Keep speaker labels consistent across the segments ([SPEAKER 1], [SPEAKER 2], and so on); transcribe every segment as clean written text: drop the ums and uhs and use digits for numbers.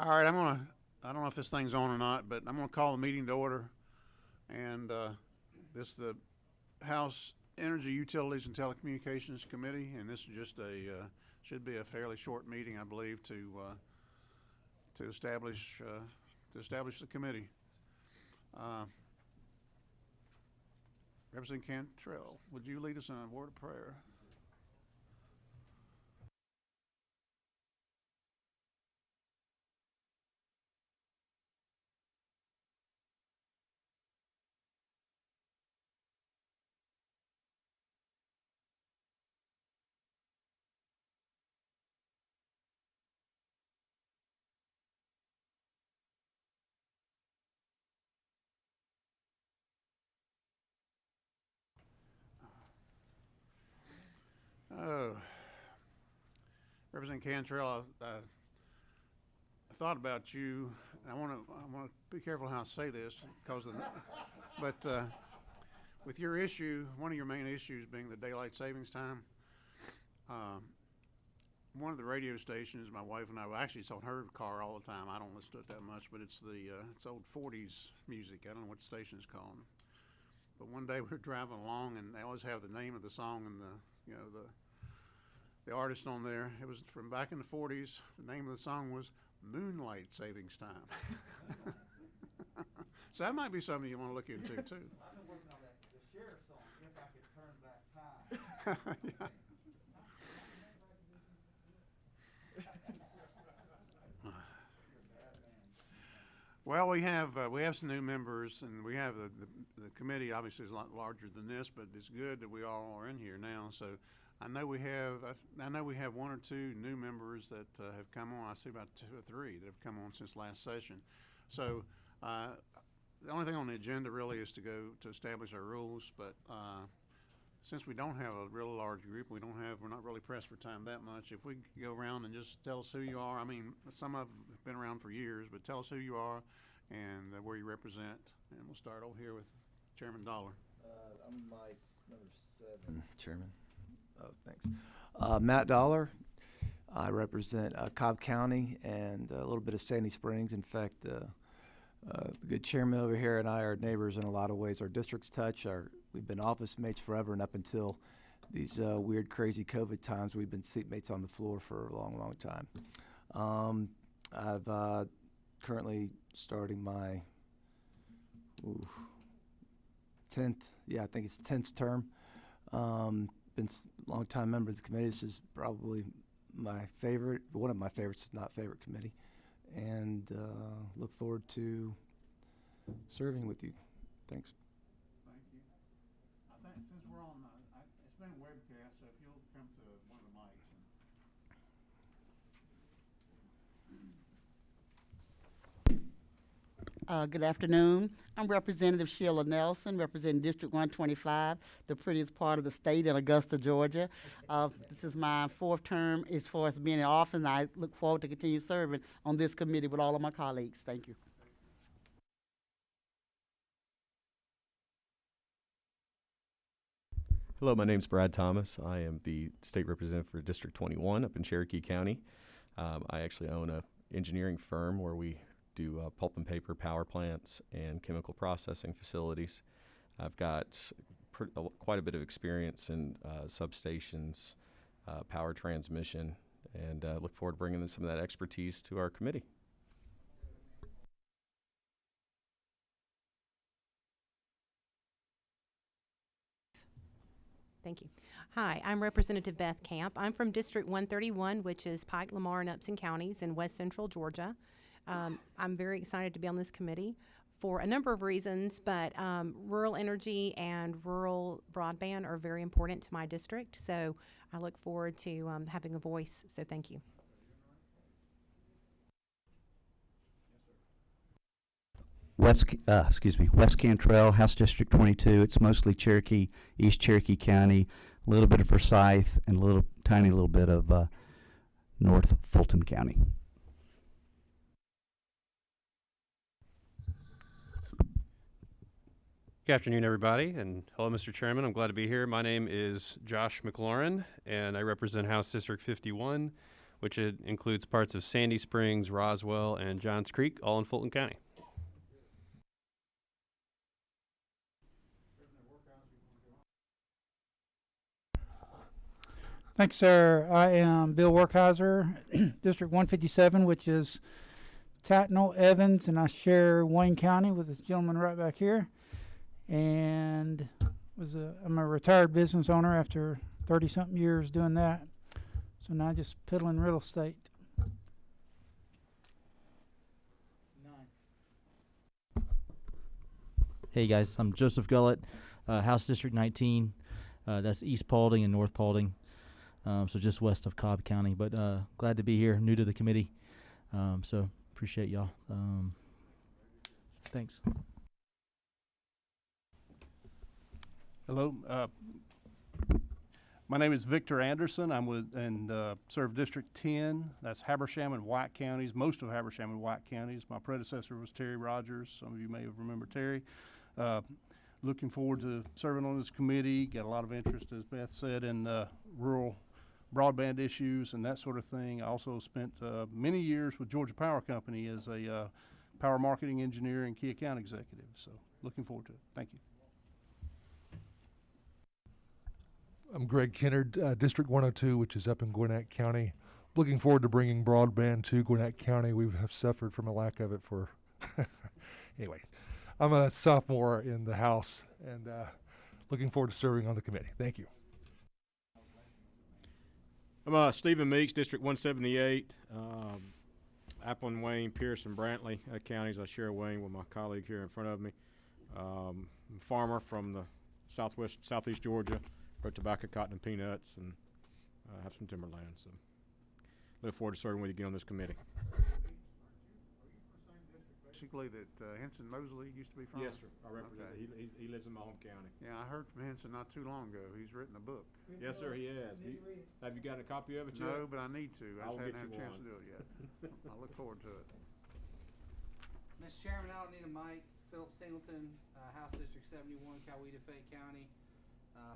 [SPEAKER 1] All right, I don't know if this thing's on or not, but I'm gonna call the meeting to order. And this is the House Energy, Utilities, and Telecommunications Committee, and this is just should be a fairly short meeting, I believe, to establish the committee. Representative Cantrell, would you lead us in a word of prayer? Oh, Representative Cantrell, I thought about you. I want to be careful how I say this, but with your issue, one of your main issues being the daylight savings time. One of the radio stations, my wife and I, well, actually it's on her car all the time. I don't listen to it that much, but it's it's old 40s music. I don't know what the station is called. But one day we were driving along, and they always have the name of the song and the artist on there. It was from back in the 40s. The name of the song was Moonlight Savings Time. So that might be something you want to look into too.
[SPEAKER 2] I've been working on that, the sheriff's song, If I Could Turn Back Time.
[SPEAKER 1] Yeah. Well, we have some new members, and we have the committee. Obviously, is a lot larger than this, but it's good that we all are in here now. So I know we have one or two new members that have come on. I see about 2 or 3 that have come on since last session. So the only thing on the agenda really is to go to establish our rules. But since we don't have a real large group, we're not really pressed for time that much. If we could go around and just tell us who you are. I mean, some of them have been around for years, but tell us who you are and where you represent. And we'll start over here with Chairman Dollar.
[SPEAKER 3] I'm Mike, number 7. Chairman. Oh, thanks. Matt Dollar. I represent Cobb County and a little bit of Sandy Springs. In fact, the good chairman over here and I are neighbors in a lot of ways. Our districts touch. We've been office mates forever, and up until these weird, crazy COVID times, we've been seatmates on the floor for a long, long time. I've currently starting my 10th, I think it's 10th term. Been a long time member of the committee. This is probably my favorite, one of my favorites, not favorite committee, and look forward to serving with you. Thanks.
[SPEAKER 1] Thank you. I think since we're on, it's been a webcast, so if you'll come to one of the mics.
[SPEAKER 4] Good afternoon. I'm Representative Sheila Nelson, representing District 125, the prettiest part of the state in Augusta, Georgia. This is my 4th term as far as being in office, and I look forward to continue serving on this committee with all of my colleagues. Thank you.
[SPEAKER 5] Hello, my name is Brad Thomas. I am the state representative for District 21 up in Cherokee County. I actually own an engineering firm where we do pulp and paper power plants and chemical processing facilities. I've got quite a bit of experience in substations, power transmission, and look forward to bringing some of that expertise to our committee.
[SPEAKER 6] Thank you. Hi, I'm Representative Beth Camp. I'm from District 131, which is Pike, Lamar, and Upson counties in west central Georgia. I'm very excited to be on this committee for a number of reasons, but rural energy and rural broadband are very important to my district, so I look forward to having a voice, so thank you.
[SPEAKER 7] West Cantrell, House District 22. It's mostly Cherokee, East Cherokee County, a little bit of Forsyth, and a tiny little bit of North Fulton County.
[SPEAKER 8] Good afternoon, everybody, and hello, Mr. Chairman. I'm glad to be here. My name is Josh McLaurin, and I represent House District 51, which includes parts of Sandy Springs, Roswell, and Johns Creek, all in Fulton County.
[SPEAKER 2] Thanks, sir. I am Bill Workheiser, District 157, which is Tatnall, Evans, and I share Wayne County with this gentleman right back here. And I'm a retired business owner after 30-something years doing that. So now I just piddle in real estate.
[SPEAKER 9] Hey guys, I'm Joseph Gullett, House District 19. That's East Paulding and North Paulding, so just west of Cobb County. But glad to be here, new to the committee. So appreciate y'all. Thanks.
[SPEAKER 10] Hello. My name is Victor Anderson. I'm with and serve District 10. That's Habersham and White counties, most of Habersham and White counties. My predecessor was Terry Rogers. Some of you may have remembered Terry. Looking forward to serving on this committee. Got a lot of interest, as Beth said, in rural broadband issues and that sort of thing. I also spent many years with Georgia Power Company as a power marketing engineer and key account executive. So looking forward to it. Thank you.
[SPEAKER 11] I'm Greg Kennard, District 102, which is up in Gwinnett County. Looking forward to bringing broadband to Gwinnett County. We have suffered from a lack of it for anyway. I'm a sophomore in the House and looking forward to serving on the committee. Thank you.
[SPEAKER 12] I'm Stephen Meeks, District 178, Appleton, Wayne, Pierce, and Brantley counties. I share Wayne with my colleague here in front of me. I'm a farmer from the southeast Georgia, grow tobacco, cotton, and peanuts, and have some timberland. So look forward to serving with you again on this committee.
[SPEAKER 1] Basically that Henson Mosley used to be from?
[SPEAKER 12] Yes, sir. I represent.
[SPEAKER 1] Okay.
[SPEAKER 12] He lives in my home county.
[SPEAKER 1] Yeah, I heard from Henson not too long ago. He's written a book.
[SPEAKER 12] Yes, sir. He has. Have you got a copy of it yet?
[SPEAKER 1] No, but I need to. I
[SPEAKER 12] I'll
[SPEAKER 1] just haven't
[SPEAKER 12] get
[SPEAKER 1] had a chance
[SPEAKER 12] you
[SPEAKER 1] to do it yet. I look forward to it.
[SPEAKER 2] Mr. Chairman, I don't need a mic. Philip Singleton, House District 71, Coweta, Fayette County.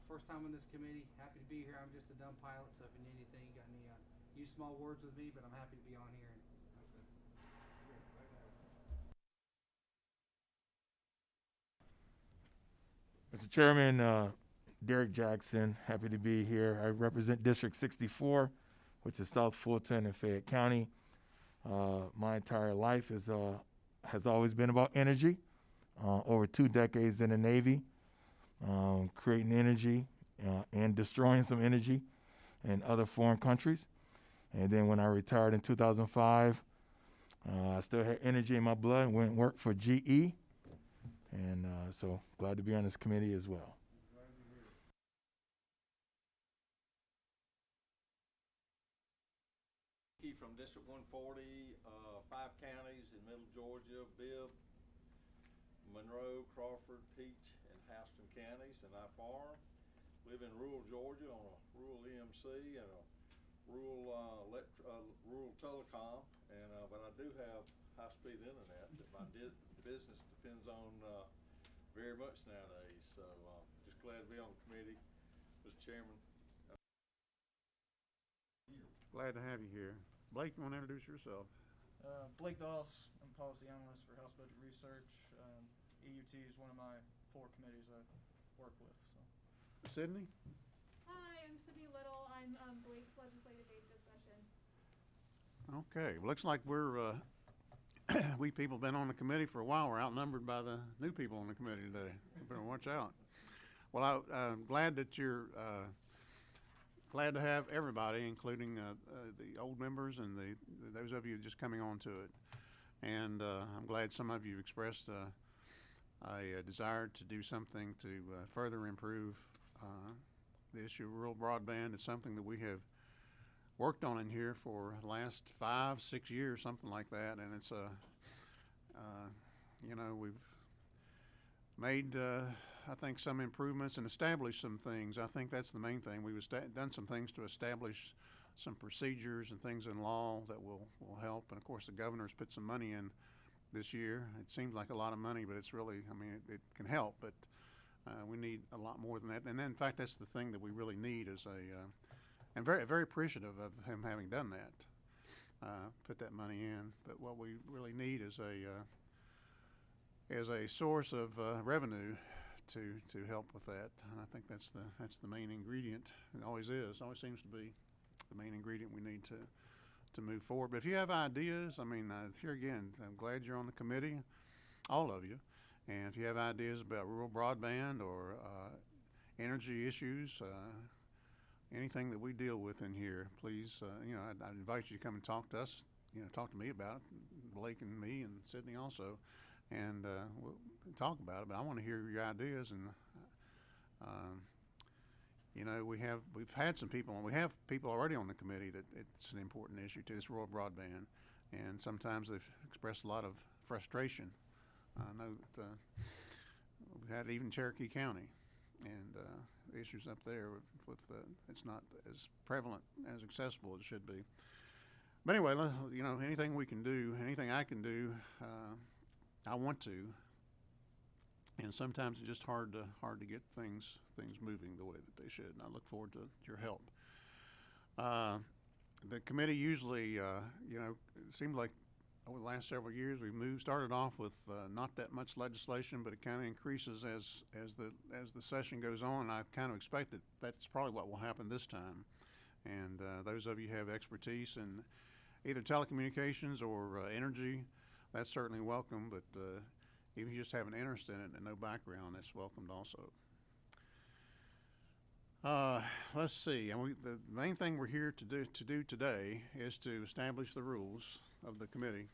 [SPEAKER 2] First time on this committee. Happy to be here. I'm just a dumb pilot, so if you need anything, you got any use small words with me, but I'm happy to be on here.
[SPEAKER 13] Mr. Chairman, Derek Jackson, happy to be here. I represent District 64, which is South Fulton and Fayette County. My entire life has always been about energy. Over 2 decades in the Navy, creating energy and destroying some energy in other foreign countries. And then when I retired in 2005, I still had energy in my blood and went and worked for GE. And so glad to be on this committee as well.
[SPEAKER 14] From District 140, 5 counties in Middle Georgia, Bibb, Monroe, Crawford, Peach, and Houston counties, and I farm. Live in rural Georgia on a rural EMC and a rural telecom, and but I do have high-speed internet that my business depends on very much nowadays. So just glad to be on the committee, Mr. Chairman.
[SPEAKER 1] Glad to have you here. Blake, you want to introduce yourself?
[SPEAKER 15] Blake Doss, I'm policy analyst for House Budget Research. EUT is one of my 4 committees I work with. So.
[SPEAKER 1] Sydney?
[SPEAKER 16] Hi, I'm Sydney Little. I'm Blake's legislative aide this session.
[SPEAKER 1] Okay, well, looks like we're we people been on the committee for a while. We're outnumbered by the new people on the committee today. You better watch out. Well, I'm glad that you're glad to have everybody, including the old members and those of you just coming on to it. And I'm glad some of you expressed a desire to do something to further improve the issue of rural broadband. It's something that we have worked on in here for the last 5-6 years, something like that. And it's you know, we've made I think some improvements and established some things. I think that's the main thing. We've done some things to establish some procedures and things in law that will help. And of course, the governor's put some money in this year. It seems like a lot of money, but it's really, I mean, it can help, but we need a lot more than that. And then, in fact, that's the thing that we really need is and very, very appreciative of him having done that. put that money in. But what we really need is a source of revenue to help with that. And I think that's the main ingredient. It always is. Always seems to be the main ingredient we need to move forward. But if you have ideas, I mean, here again, I'm glad you're on the committee, all of you. And if you have ideas about rural broadband or energy issues, anything that we deal with in here, please, I invite you to come and talk to us, talk to me about it, Blake and me and Sydney also, and we'll talk about it. But I want to hear your ideas. And we've had some people, and we have people already on the committee that it's an important issue to this rural broadband, and sometimes they've expressed a lot of frustration. I know that we've had even Cherokee County, and issues up there with it's not as prevalent, as accessible as it should be. But anyway, anything we can do, anything I can do, I want to. And sometimes it's just hard to get things moving the way that they should. And I look forward to your help. The committee usually, it seemed like over the last several years we've started off with not that much legislation, but it kind of increases as the session goes on. I kind of expect that that's probably what will happen this time. And those of you who have expertise in either telecommunications or energy, that's certainly welcome. But even if you just have an interest in it and no background, that's welcomed also. Let's see. And the main thing we're here to do today is to establish the rules of the committee.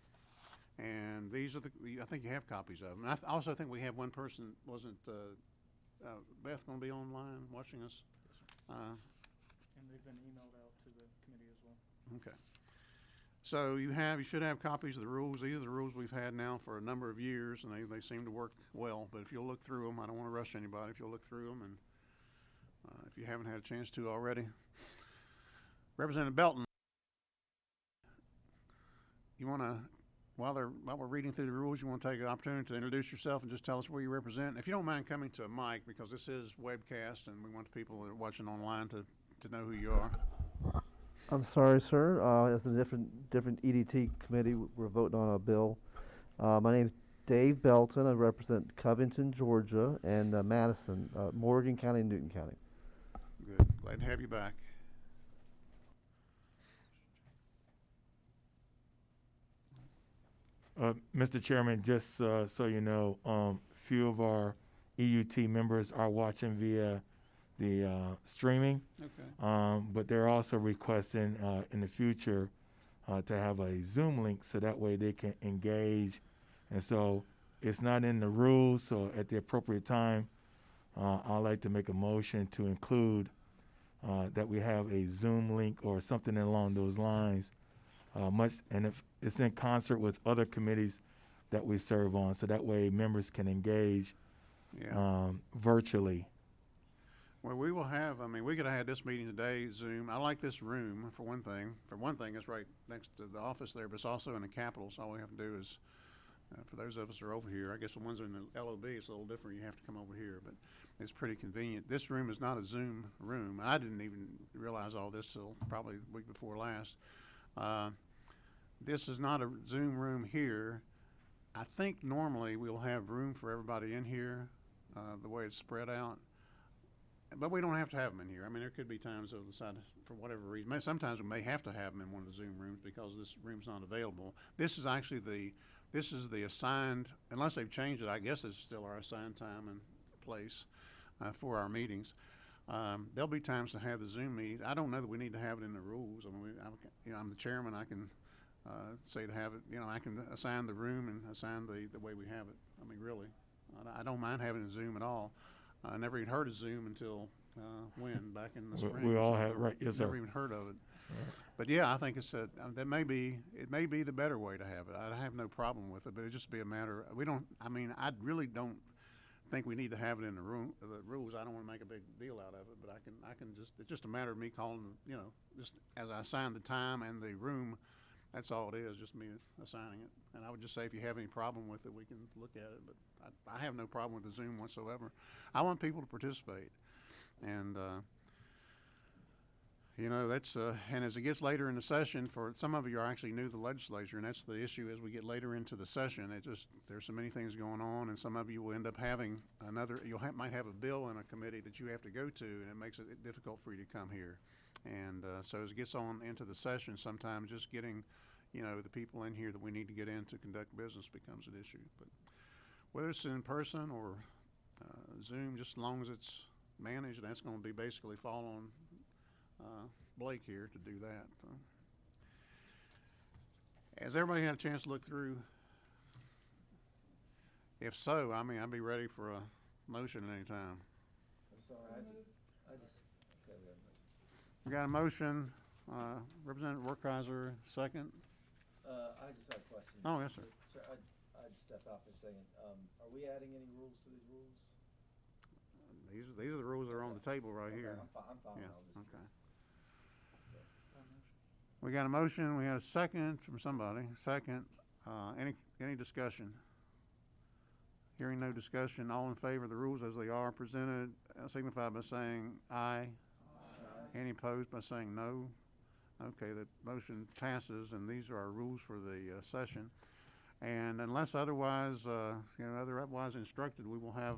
[SPEAKER 1] And these are I think you have copies of them. And I also think we have one person. Wasn't Beth going to be online watching us?
[SPEAKER 15] And they've been emailed out to the committee as well.
[SPEAKER 1] Okay. So you should have copies of the rules. These are the rules we've had now for a number of years, and they seem to work well. But if you'll look through them, I don't want to rush anybody. If you'll look through them, and if you haven't had a chance to already, Representative Belton, you want to, while we're reading through the rules, you want to take an opportunity to introduce yourself and just tell us where you represent. If you don't mind coming to a mic, because this is webcast, and we want the people that are watching online to know who you are.
[SPEAKER 17] I'm sorry, sir. It's a different EDT committee. We're voting on a bill. My name is Dave Belton. I represent Covington, Georgia, and Madison, Morgan County, and Newton County.
[SPEAKER 1] Good. Glad to have you back.
[SPEAKER 13] Mr. Chairman, just so you know, few of our EUT members are watching via the streaming.
[SPEAKER 1] Okay.
[SPEAKER 13] But they're also requesting in the future to have a Zoom link so that way they can engage. And so it's not in the rules, so at the appropriate time, I'd like to make a motion to include that we have a Zoom link or something along those lines. And if it's in concert with other committees that we serve on, so that way members can engage virtually.
[SPEAKER 1] Well, we will have, we could have had this meeting today, Zoom. I like this room, for one thing. For one thing, it's right next to the office there, but it's also in the Capitol, so all we have to do is, for those of us who are over here, I guess the ones in the LOB, it's a little different. You have to come over here, but it's pretty convenient. This room is not a Zoom room. I didn't even realize all this till probably the week before last. This is not a Zoom room here. I think normally we'll have room for everybody in here, the way it's spread out. But we don't have to have them in here. There could be times they'll decide for whatever reason. Sometimes we may have to have them in one of the Zoom rooms because this room's not available. This is actually the assigned, unless they've changed it, I guess it's still our assigned time and place for our meetings. There'll be times to have the Zoom meetings. I don't know that we need to have it in the rules. I'm the chairman. I can say to have it. I can assign the room and assign the way we have it. Really, I don't mind having a Zoom at all. I never even heard of Zoom until back in the spring.
[SPEAKER 13] We all have, right? Yes, sir.
[SPEAKER 1] Never even heard of it. Right. But yeah, I think it may be the better way to have it. I have no problem with it, but it just be a matter. I really don't think we need to have it in the rules. I don't want to make a big deal out of it, but I can just, it's just a matter of me calling, just as I assign the time and the room. That's all it is, just me assigning it. And I would just say if you have any problem with it, we can look at it. But I have no problem with the Zoom whatsoever. I want people to participate. And, You know, that's, and as it gets later in the session, for some of you are actually new to the legislature, and that's the issue as we get later into the session. There's so many things going on, and some of you will end up having might have a bill in a committee that you have to go to, and it makes it difficult for you to come here. And so as it gets on into the session, sometimes just getting, the people in here that we need to get in to conduct business becomes an issue. But whether it's in person or Zoom, just as long as it's managed, that's going to be basically fall on Blake here to do that. Has everybody had a chance to look through? If so, I'd be ready for a motion at any time.
[SPEAKER 3] I'm sorry,
[SPEAKER 1] We got a motion, Representative Werkheiser, second.
[SPEAKER 3] I just have a question.
[SPEAKER 1] Oh, yes, sir.
[SPEAKER 3] Sir, I'd step out for a second. Are we adding any rules to these rules?
[SPEAKER 1] These are the rules that are on the table right here.
[SPEAKER 3] I'm fine.
[SPEAKER 1] Yeah, okay. We got a motion, we had a second from somebody, second. Any discussion? Hearing no discussion, all in favor of the rules as they are presented, signify by saying aye. Any opposed by saying no? Okay, the motion passes, and these are our rules for the session. And unless otherwise, otherwise instructed, we will have,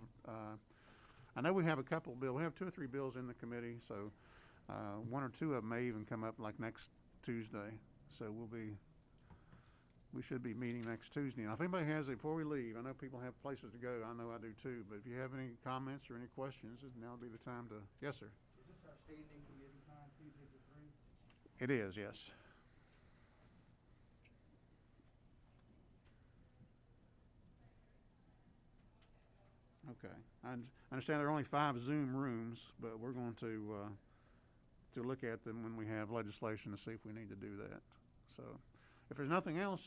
[SPEAKER 1] I know we have a couple bills. We have 2 or 3 bills in the committee, so 1 or 2 of them may even come up like next Tuesday. So we should be meeting next Tuesday. Now, if anybody has it before we leave, I know people have places to go. I know I do too. But if you have any comments or any questions, now would be the time to. Yes, sir.
[SPEAKER 2] Is this our standing committee time, Tuesdays at 3?
[SPEAKER 1] It is, yes. Okay. I understand there are only 5 Zoom rooms, but we're going to look at them when we have legislation to see if we need to do that. So if there's nothing else,